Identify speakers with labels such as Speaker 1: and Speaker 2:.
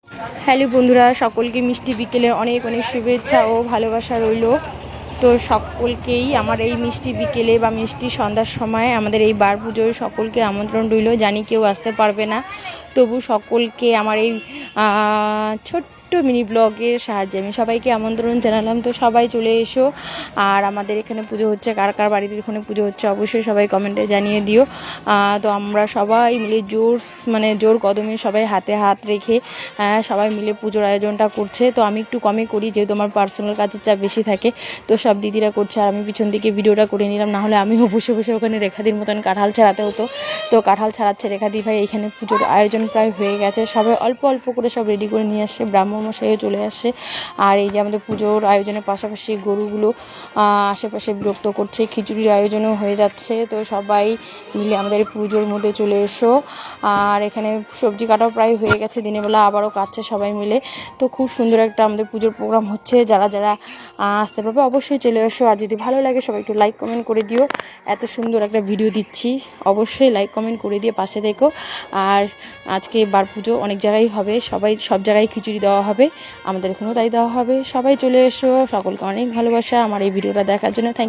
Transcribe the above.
Speaker 1: Hello বন্ধুরা, সকলকে মিষ্টি বিকেলের অনেক অনেক শুভেচ্ছা ও ভালোবাসা রইল। তো সকলকেই আমার এই মিষ্টি বিকেলে বা মিষ্টি সন্ধ্যার সময় আমাদের এই বার পুজোর সকলকে আমন্ত্রণ রইল। জানি কেউ আসতে পারবে না, তবু সকলকে আমার এই ছোট্ট মিনি ব্লগের সাহায্যে আমি সবাইকে আমন্ত্রণ জানালাম। তো সবাই চলে এসো। আর আমাদের এখানে পুজো হচ্ছে, কার কার বাড়িতে এখানে পুজো হচ্ছে অবশ্যই সবাই কমেন্টে জানিয়ে দিও। তো আমরা সবাই মিলে জোর কদমে সবাই হাতে হাত রেখে সবাই মিলে পুজোর আয়োজনটা করছে। তো আমি একটু কমই করি, যেহেতু আমার পার্সোনাল কাজের চাপ বেশি থাকে। তো সব দিদিরা করছে আর আমি পিছন থেকে ভিডিওটা করে নিলাম, নাহলে আমিও বসে বসে ওখানে রেখাদির মতন কাঁঠাল ছাড়াতে হতো। তো কাঁঠাল ছাড়াচ্ছে রেখাদি ভাই। এখানে পুজোর আয়োজন প্রায় হয়ে গেছে, সবাই অল্প অল্প করে সব রেডি করে নিয়ে আসছে, ব্রাহ্মণমশাইও চলে আসছে। আর এই যে আমাদের পুজোর আয়োজনের পাশাপাশি গরুগুলো আশেপাশে বিরক্ত করছে, খিচুড়ির আয়োজনও হয়ে যাচ্ছে। তো সবাই মিলে আমাদের পুজোর মধ্যে চলে এসো। আর এখানে সবজি কাটাও প্রায় হয়ে গেছে, দিনের বেলা আবারও কাটছে সবাই মিলে। তো খুব সুন্দর একটা আমাদের পুজোর প্রোগ্রাম হচ্ছে। যারা যারা আসতে পারবে অবশ্যই চলে এসো। আর যদি ভালো লাগে সবাই একটু লাইক কমেন্ট করে দিও। এত সুন্দর একটা ভিডিও দিচ্ছি, অবশ্যই লাইক কমেন্ট করে দিয়ে পাশে দেখো। আর আজকে বার পুজো অনেক জায়গায় হবে, সব জায়গায় খিচুড়ি দেওয়া হবে, আমাদের এখানেও তাই দেওয়া হবে। সবাই চলে এসো, সকলকে অনেক ভালোবাসা আমার এই ভিডিওটা দেখার জন্য। থ্যাংক